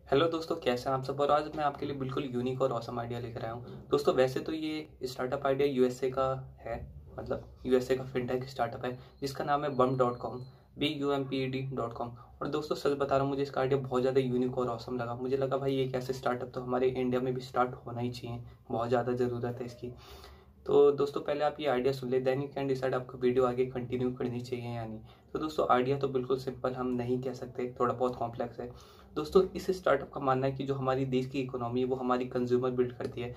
Hello दोस्तों, कैसे हैं आप सब। और आज मैं आपके लिए बिल्कुल यूनिक और ऑसम आइडिया लेकर आया हूँ। दोस्तों वैसे तो ये स्टार्टअप आइडिया यूएसए का है, मतलब यूएसए का फिनटेक स्टार्टअप है जिसका नाम है bump.com, BUMPED.com। और दोस्तों सच बता रहा हूँ, मुझे इसका आइडिया बहुत ज़्यादा यूनिक और ऑसम लगा। मुझे लगा भाई एक ऐसे स्टार्टअप तो हमारे इंडिया में भी स्टार्ट होना ही चाहिए, बहुत ज़्यादा ज़रूरत है इसकी। तो दोस्तों पहले आप ये आइडिया सुन ले, देन यू कैन डिसाइड आपको वीडियो आगे कंटिन्यू करनी चाहिए या नहीं। तो दोस्तों आइडिया तो बिल्कुल सिंपल हम नहीं कह सकते, थोड़ा बहुत कॉम्प्लेक्स है। दोस्तों इस स्टार्टअप का मानना है कि जो हमारी देश की इकोनॉमी है वो हमारी कंज्यूमर बिल्ड करती है,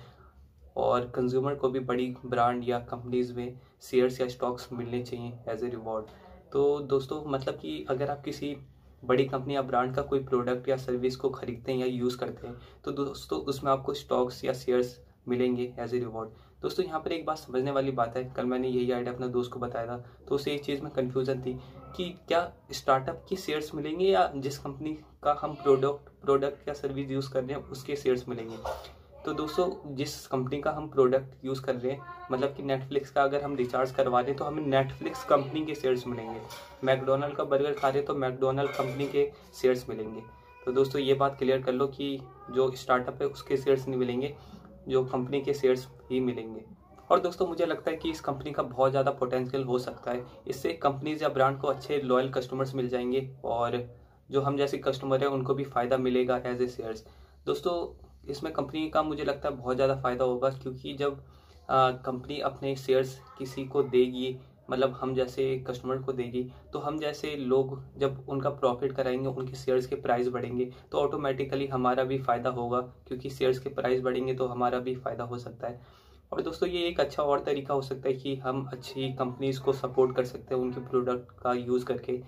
और कंज्यूमर को भी बड़ी ब्रांड या कंपनीज में शेयर्स या स्टॉक्स मिलने चाहिए एज ए रिवॉर्ड। तो दोस्तों मतलब कि अगर आप किसी बड़ी कंपनी या ब्रांड का कोई प्रोडक्ट या सर्विस को खरीदते हैं या यूज़ करते हैं तो दोस्तों उसमें आपको स्टॉक्स या शेयर्स मिलेंगे एज ए रिवॉर्ड। दोस्तों यहाँ पर एक बात समझने वाली बात है, कल मैंने यही आइडिया अपने दोस्त को बताया था तो उसे एक चीज़ में कन्फ्यूजन थी कि क्या स्टार्टअप की शेयर्स मिलेंगे या जिस कंपनी का हम प्रोडक्ट या सर्विस यूज़ कर रहे हैं उसके शेयर्स मिलेंगे। तो दोस्तों जिस कंपनी का हम प्रोडक्ट यूज़ कर रहे हैं, मतलब कि नेटफ्लिक्स का अगर हम रिचार्ज करवा रहे हैं तो हमें नेटफ्लिक्स कंपनी के शेयर्स मिलेंगे। मैकडोनल्ड का बर्गर खा रहे हैं तो मैकडोनल्ड कंपनी के शेयर्स मिलेंगे। तो दोस्तों ये बात क्लियर कर लो कि जो स्टार्टअप है उसके शेयर्स नहीं मिलेंगे, जो कंपनी के शेयर्स ही मिलेंगे। और दोस्तों मुझे लगता है कि इस कंपनी का बहुत ज़्यादा पोटेंशियल हो सकता है। इससे कंपनीज या ब्रांड को अच्छे लॉयल कस्टमर्स मिल जाएंगे, और जो हम जैसे कस्टमर है उनको भी फ़ायदा मिलेगा एज ए शेयर्स। दोस्तों इसमें कंपनी का मुझे लगता है बहुत ज़्यादा फ़ायदा होगा, क्योंकि जब कंपनी अपने शेयर्स किसी को देगी, मतलब हम जैसे कस्टमर को देगी, तो हम जैसे लोग जब उनका प्रॉफिट कराएंगे, उनके शेयर्स के प्राइस बढ़ेंगे तो ऑटोमेटिकली हमारा भी फ़ायदा होगा, क्योंकि शेयर्स के प्राइस बढ़ेंगे तो हमारा भी फ़ायदा हो सकता है। और दोस्तों ये एक अच्छा और तरीका हो सकता है कि हम अच्छी कंपनीज़ को सपोर्ट कर सकते हैं उनके प्रोडक्ट का यूज़ करके।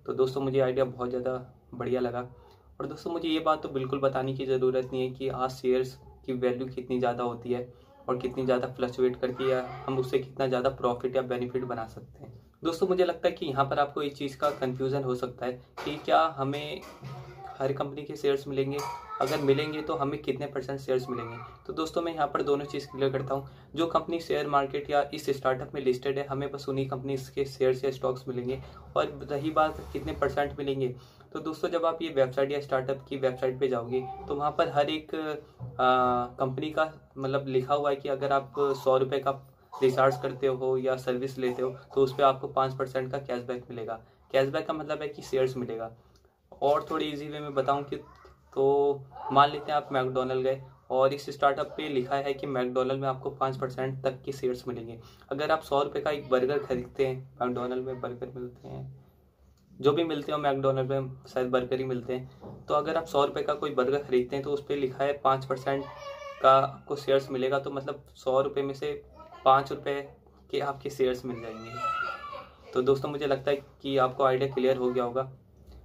तो दोस्तों मुझे आइडिया बहुत ज़्यादा बढ़िया लगा। और दोस्तों मुझे ये बात तो बिल्कुल बताने की ज़रूरत नहीं है कि आज शेयर्स की वैल्यू कितनी ज़्यादा होती है और कितनी ज़्यादा फ्लक्चुएट करती है, हम उससे कितना ज़्यादा प्रॉफिट या बेनिफिट बना सकते हैं। दोस्तों मुझे लगता है कि यहाँ पर आपको इस चीज़ का कन्फ्यूज़न हो सकता है कि क्या हमें हर कंपनी के शेयर्स मिलेंगे, अगर मिलेंगे तो हमें कितने % शेयर्स मिलेंगे। तो दोस्तों मैं यहाँ पर दोनों चीज़ क्लियर करता हूँ। जो कंपनी शेयर मार्केट या इस स्टार्टअप में लिस्टेड है, हमें बस उन्हीं कंपनीज के शेयर्स या स्टॉक्स मिलेंगे। और रही बात कितने % मिलेंगे, तो दोस्तों जब आप ये वेबसाइट या स्टार्टअप की वेबसाइट पे जाओगे तो वहाँ पर हर एक कंपनी का मतलब लिखा हुआ है कि अगर आप 100 रुपये का रिचार्ज करते हो या सर्विस लेते हो तो उस पर आपको 5% का कैशबैक मिलेगा। कैशबैक का मतलब है कि शेयर्स मिलेगा। और थोड़ी इजी वे में बताऊं कि, तो मान लेते हैं आप मैकडोनल्ड गए और इस स्टार्टअप पे लिखा है कि मैकडोनल्ड में आपको 5% तक के शेयर्स मिलेंगे। अगर आप 100 रुपये का एक बर्गर खरीदते हैं, मैकडोनल्ड में बर्गर मिलते हैं, जो भी मिलते हो मैकडोनल्ड में शायद बर्गर ही मिलते हैं, तो अगर आप 100 रुपये का कोई बर्गर खरीदते हैं तो उस पर लिखा है 5% का आपको शेयर्स मिलेगा। तो मतलब 100 रुपये में से 5 रुपये के आपके शेयर्स मिल जाएंगे। तो दोस्तों मुझे लगता है कि आपको आइडिया क्लियर हो गया होगा।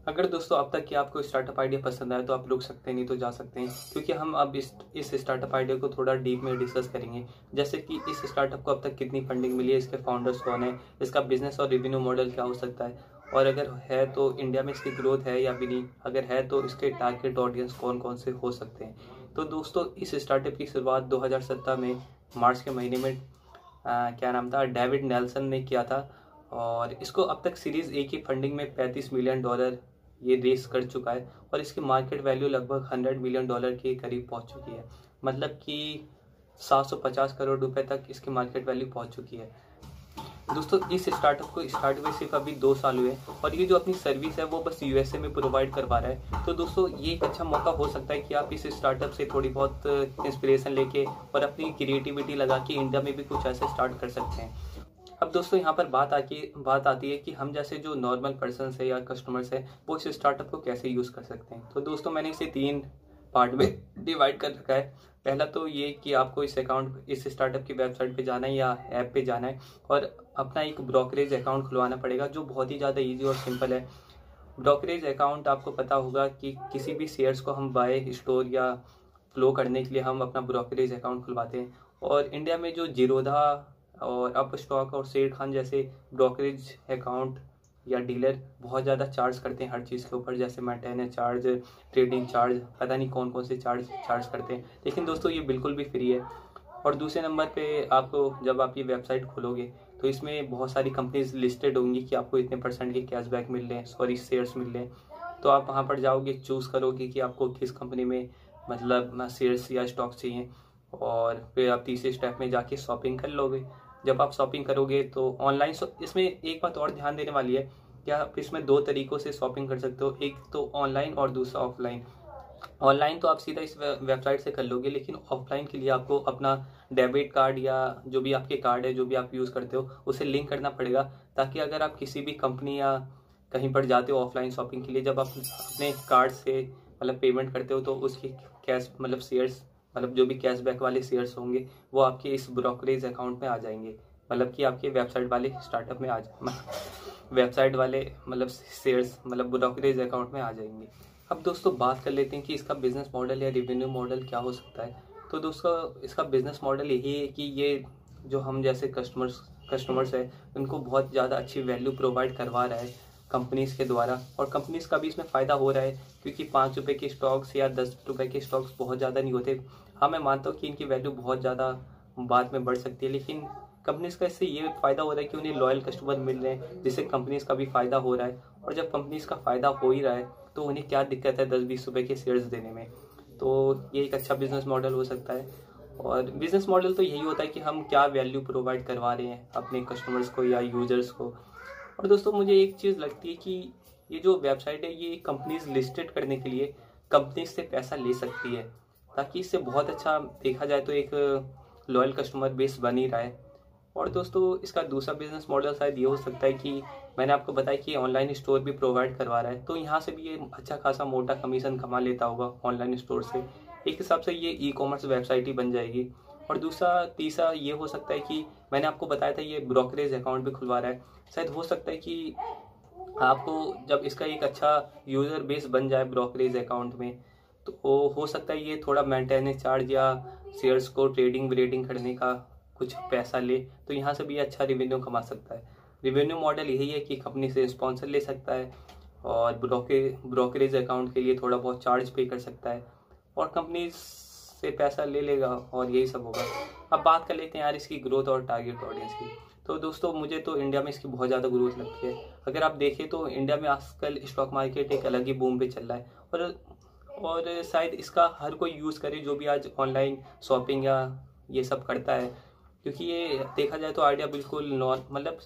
अगर दोस्तों अब तक कि आपको स्टार्टअप आइडिया पसंद आया तो आप रुक सकते हैं, नहीं तो जा सकते हैं, क्योंकि हम अब इस स्टार्टअप आइडिया को थोड़ा डीप में डिस्कस करेंगे। जैसे कि इस स्टार्टअप को अब तक कितनी फंडिंग मिली है, इसके फाउंडर्स कौन है, इसका बिजनेस और रेवेन्यू मॉडल क्या हो सकता है, और अगर है तो इंडिया में इसकी ग्रोथ है या भी नहीं, अगर है तो इसके टारगेट ऑडियंस कौन कौन से हो सकते हैं। तो दोस्तों इस स्टार्टअप की शुरुआत 2017 में मार्च के महीने में क्या नाम था, डेविड नेल्सन ने किया था। और इसको अब तक सीरीज ए की फंडिंग में $35 मिलियन ये रेस कर चुका है, और इसकी मार्केट वैल्यू लगभग $100 मिलियन के करीब पहुंच चुकी है। मतलब कि 750 करोड़ रुपए तक इसकी मार्केट वैल्यू पहुंच चुकी है। दोस्तों इस स्टार्टअप को स्टार्ट हुए सिर्फ अभी 2 साल हुए, और ये जो अपनी सर्विस है वो बस यूएसए में प्रोवाइड करवा रहा है। तो दोस्तों ये एक अच्छा मौका हो सकता है कि आप इस स्टार्टअप से थोड़ी बहुत इंस्पिरेशन लेके और अपनी क्रिएटिविटी लगा के इंडिया में भी कुछ ऐसे स्टार्ट कर सकते हैं। अब दोस्तों यहाँ पर बात आती है कि हम जैसे जो नॉर्मल पर्सन है या कस्टमर्स है वो इस स्टार्टअप को कैसे यूज़ कर सकते हैं। तो दोस्तों मैंने इसे 3 पार्ट में डिवाइड कर रखा है। पहला तो ये कि आपको इस स्टार्टअप की वेबसाइट पे जाना है या ऐप पे जाना है और अपना एक ब्रोकरेज अकाउंट खुलवाना पड़ेगा, जो बहुत ही ज़्यादा ईजी और सिंपल है। ब्रोकरेज अकाउंट आपको पता होगा कि किसी भी शेयर्स को हम बाय स्टोर या फ्लो करने के लिए हम अपना ब्रोकरेज अकाउंट खुलवाते हैं। और इंडिया में जो जीरोधा और अप स्टॉक और शेर खान जैसे ब्रोकरेज अकाउंट या डीलर बहुत ज़्यादा चार्ज करते हैं हर चीज़ के ऊपर, जैसे मेंटेनेंस चार्ज, ट्रेडिंग चार्ज, पता नहीं कौन कौन से चार्ज करते हैं। लेकिन दोस्तों ये बिल्कुल भी फ्री है। और दूसरे नंबर पे आपको जब आप ये वेबसाइट खोलोगे तो इसमें बहुत सारी कंपनीज लिस्टेड होंगी कि आपको इतने % के कैशबैक मिल रहे हैं, सॉरी शेयर्स मिल रहे हैं। तो आप वहाँ पर जाओगे, चूज़ करोगे कि आपको किस कंपनी में मतलब शेयर्स या स्टॉक चाहिए, और फिर आप तीसरे स्टेप में जाके शॉपिंग कर लोगे। जब आप शॉपिंग करोगे तो ऑनलाइन, इसमें एक बात और ध्यान देने वाली है कि आप इसमें दो तरीक़ों से शॉपिंग कर सकते हो, एक तो ऑनलाइन और दूसरा ऑफलाइन। ऑनलाइन तो आप सीधा इस वेबसाइट से कर लोगे, लेकिन ऑफलाइन के लिए आपको अपना डेबिट कार्ड या जो भी आपके कार्ड है, जो भी आप यूज़ करते हो, उसे लिंक करना पड़ेगा, ताकि अगर आप किसी भी कंपनी या कहीं पर जाते हो ऑफलाइन शॉपिंग के लिए, जब आप अपने कार्ड से मतलब पेमेंट करते हो तो उसकी कैश मतलब शेयर्स, मतलब जो भी कैशबैक वाले शेयर्स होंगे वो आपके इस ब्रोकरेज अकाउंट में आ जाएंगे, मतलब कि आपके वेबसाइट वाले स्टार्टअप में वेबसाइट वाले मतलब शेयर्स मतलब ब्रोकरेज अकाउंट में आ जाएंगे। अब दोस्तों बात कर लेते हैं कि इसका बिजनेस मॉडल या रेवेन्यू मॉडल क्या हो सकता है। तो दोस्तों इसका बिजनेस मॉडल यही है कि ये जो हम जैसे कस्टमर्स है उनको बहुत ज़्यादा अच्छी वैल्यू प्रोवाइड करवा रहा है कंपनीज़ के द्वारा, और कंपनीज़ का भी इसमें फ़ायदा हो रहा है, क्योंकि 5 रुपये के स्टॉक्स या 10 रुपये के स्टॉक्स बहुत ज़्यादा नहीं होते। हाँ, मैं मानता हूँ कि इनकी वैल्यू बहुत ज़्यादा बाद में बढ़ सकती है, लेकिन कंपनीज़ का इससे ये फ़ायदा हो रहा है कि उन्हें लॉयल कस्टमर मिल रहे हैं, जिससे कंपनीज़ का भी फ़ायदा हो रहा है। और जब कंपनीज़ का फ़ायदा हो ही रहा है तो उन्हें क्या दिक्कत है 10-20 रुपये के शेयर्स देने में। तो ये एक अच्छा बिजनेस मॉडल हो सकता है। और बिजनेस मॉडल तो यही होता है कि हम क्या वैल्यू प्रोवाइड करवा रहे हैं अपने कस्टमर्स को या यूजर्स को। और दोस्तों मुझे एक चीज़ लगती है कि ये जो वेबसाइट है ये कंपनीज लिस्टेड करने के लिए कंपनीज से पैसा ले सकती है, ताकि इससे बहुत अच्छा देखा जाए तो एक लॉयल कस्टमर बेस बन ही रहा है। और दोस्तों इसका दूसरा बिजनेस मॉडल शायद ये हो सकता है कि मैंने आपको बताया कि ऑनलाइन स्टोर भी प्रोवाइड करवा रहा है, तो यहाँ से भी ये अच्छा खासा मोटा कमीशन कमा लेता होगा ऑनलाइन स्टोर से। एक हिसाब से ये ई कॉमर्स वेबसाइट ही बन जाएगी। और तीसरा ये हो सकता है कि मैंने आपको बताया था ये ब्रोकरेज अकाउंट भी खुलवा रहा है। शायद हो सकता है कि आपको जब इसका एक अच्छा यूज़र बेस बन जाए ब्रोकरेज अकाउंट में, तो हो सकता है ये थोड़ा मेंटेनेंस चार्ज या शेयर्स को ट्रेडिंग व्रेडिंग करने का कुछ पैसा ले, तो यहाँ से भी अच्छा रेवेन्यू कमा सकता है। रेवेन्यू मॉडल यही है कि कंपनी से स्पॉन्सर ले सकता है और ब्रोकरेज अकाउंट के लिए थोड़ा बहुत चार्ज पे कर सकता है, और कंपनी से पैसा ले लेगा, और यही सब होगा। अब बात कर लेते हैं यार इसकी ग्रोथ और टारगेट ऑडियंस की। तो दोस्तों मुझे तो इंडिया में इसकी बहुत ज़्यादा ग्रोथ लगती है। अगर आप देखें तो इंडिया में आजकल स्टॉक मार्केट एक अलग ही बूम पे चल रहा है, और शायद इसका हर कोई यूज़ करे जो भी आज ऑनलाइन शॉपिंग या ये सब करता है, क्योंकि ये देखा जाए तो आइडिया बिल्कुल मतलब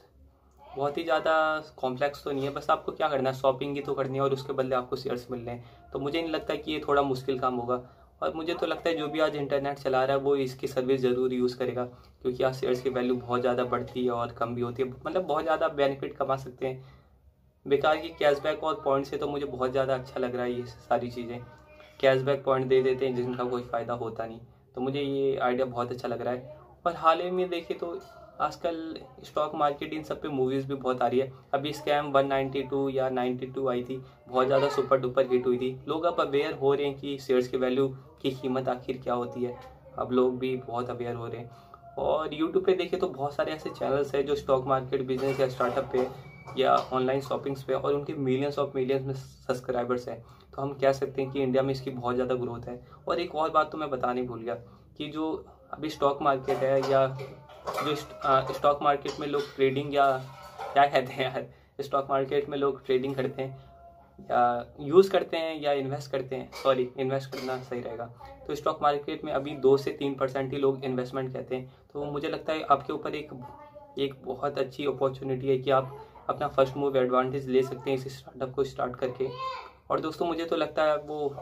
बहुत ही ज़्यादा कॉम्प्लेक्स तो नहीं है। बस आपको क्या करना है, शॉपिंग ही तो करनी है और उसके बदले आपको शेयर्स मिल रहे हैं। तो मुझे नहीं लगता कि ये थोड़ा मुश्किल काम होगा, और मुझे तो लगता है जो भी आज इंटरनेट चला रहा है वो इसकी सर्विस ज़रूर यूज़ करेगा, क्योंकि आज शेयर्स की वैल्यू बहुत ज़्यादा बढ़ती है और कम भी होती है, मतलब बहुत ज़्यादा बेनिफिट कमा सकते हैं। बेकार की कैशबैक और पॉइंट से तो मुझे बहुत ज़्यादा अच्छा लग रहा है ये सारी चीज़ें। कैशबैक पॉइंट दे देते हैं जिनका कोई फ़ायदा होता नहीं, तो मुझे ये आइडिया बहुत अच्छा लग रहा है। और हाल ही में देखें तो आजकल स्टॉक मार्केट इन सब पे मूवीज़ भी बहुत आ रही है। अभी स्कैम 192 या 92 आई थी, बहुत ज़्यादा सुपर डुपर हिट हुई थी। लोग अब अवेयर हो रहे हैं कि शेयर्स की वैल्यू की कीमत आखिर क्या होती है, अब लोग भी बहुत अवेयर हो रहे हैं। और यूट्यूब पे देखें तो बहुत सारे ऐसे चैनल्स हैं जो स्टॉक मार्केट बिजनेस या स्टार्टअप पे या ऑनलाइन शॉपिंग्स पे, और उनके मिलियंस में सब्सक्राइबर्स हैं। तो हम कह सकते हैं कि इंडिया में इसकी बहुत ज़्यादा ग्रोथ है। और एक और बात तो मैं बताने भूल गया कि जो अभी स्टॉक मार्केट है, या जो स्टॉक मार्केट में लोग ट्रेडिंग या क्या कहते हैं यार, स्टॉक मार्केट में लोग ट्रेडिंग करते हैं या यूज़ करते हैं या इन्वेस्ट करते हैं, सॉरी इन्वेस्ट करना सही रहेगा। तो स्टॉक मार्केट में अभी 2 से 3% ही लोग इन्वेस्टमेंट कहते हैं। तो मुझे लगता है आपके ऊपर एक बहुत अच्छी अपॉर्चुनिटी है कि आप अपना फर्स्ट मूव एडवांटेज ले सकते हैं इस स्टार्टअप को स्टार्ट करके। और दोस्तों मुझे तो लगता है वो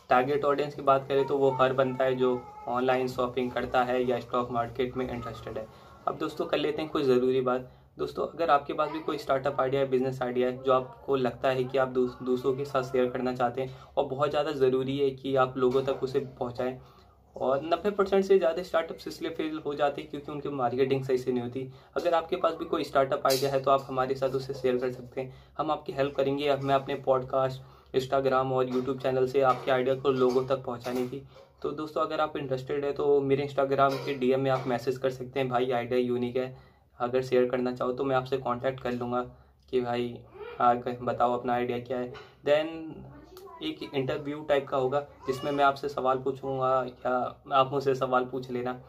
टारगेट ऑडियंस की बात करें तो वो हर बंदा है जो ऑनलाइन शॉपिंग करता है या स्टॉक मार्केट में इंटरेस्टेड है। अब दोस्तों कर लेते हैं कुछ ज़रूरी बात। दोस्तों अगर आपके पास भी कोई स्टार्टअप आइडिया है, बिजनेस आइडिया है जो आपको लगता है कि आप दूसरों के साथ शेयर करना चाहते हैं, और बहुत ज़्यादा ज़रूरी है कि आप लोगों तक उसे पहुँचाएँ, और 90% से ज़्यादा स्टार्टअप्स इसलिए फेल हो जाते हैं क्योंकि उनकी मार्केटिंग सही से नहीं होती। अगर आपके पास भी कोई स्टार्टअप आइडिया है तो आप हमारे साथ उसे शेयर कर सकते हैं, हम आपकी हेल्प करेंगे। मैं अपने पॉडकास्ट, इंस्टाग्राम और यूट्यूब चैनल से आपके आइडिया को लोगों तक पहुंचाने की। तो दोस्तों अगर आप इंटरेस्टेड है तो मेरे इंस्टाग्राम के डीएम में आप मैसेज कर सकते हैं, भाई आइडिया यूनिक है, अगर शेयर करना चाहो तो मैं आपसे कांटेक्ट कर लूँगा कि भाई बताओ अपना आइडिया क्या है। देन एक इंटरव्यू टाइप का होगा जिसमें मैं आपसे सवाल पूछूंगा या आप मुझसे सवाल पूछ लेना,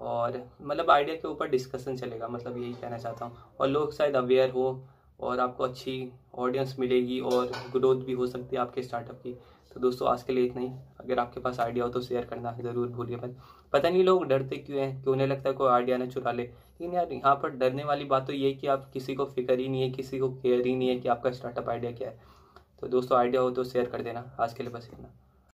और मतलब आइडिया के ऊपर डिस्कशन चलेगा, मतलब यही कहना चाहता हूँ। और लोग शायद अवेयर हो और आपको अच्छी ऑडियंस मिलेगी और ग्रोथ भी हो सकती है आपके स्टार्टअप की। तो दोस्तों आज के लिए इतना ही। अगर आपके पास आइडिया हो तो शेयर करना ज़रूर भूलिए मत। पता नहीं लोग डरते क्यों हैं, क्यों उन्हें लगता है कोई आइडिया ना चुरा ले, लेकिन यार यहाँ पर डरने वाली बात तो ये है कि आप किसी को फिक्र ही नहीं है, किसी को केयर ही नहीं है कि आपका स्टार्टअप आइडिया क्या है। तो दोस्तों आइडिया हो तो शेयर कर देना। आज के लिए बस इतना।